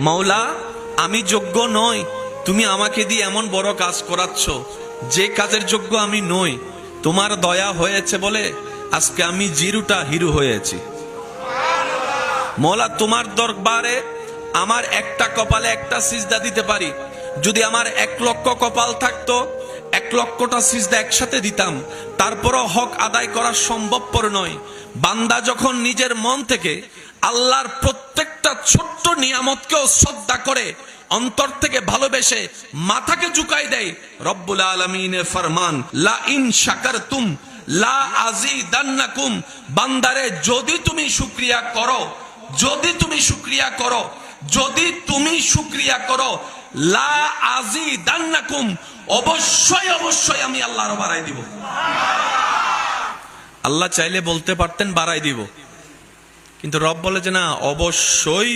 মাওলা আমি যোগ্য নই, তুমি আমাকে দিয়ে এমন বড় কাজ করাচ্ছ যে কাজের যোগ্য আমি নই। তোমার দয়া হয়েছে বলে আজকে আমি জিরুটা হিরো হয়েছি। মাওলা তোমার দরবারে আমার একটা কপালে একটা সিজদা দিতে পারি। যদি আমার 1,00,000 কপাল থাকতো 1,00,000টা সিজদা একসাথে দিতাম, তারপরও হক আদায় করা সম্ভবপর নয়। বান্দা যখন নিজের মন থেকে আল্লাহর প্রত্যেকটা ছোট্ট নিয়ামতকেও শ্রদ্ধা করে, অন্তর থেকে ভালোবেসে মাথাকে ঝুঁকাই দেয়, রব্বুল আলামিনের ফরমান লা ইন শাকারতুম লা আযীদান্নাকুম। বান্দারে যদি তুমি শুকরিয়া করো, যদি তুমি শুকরিয়া করো, যদি তুমি শুকরিয়া করো, লা আযীদান্নাকুম, অবশ্যই অবশ্যই আমি আল্লাহ আরো বাড়াই দিব। আল্লাহ চাইলে বলতে পারতেন বাড়াই দিব, কিন্তু রব বলে যে না, অবশ্যই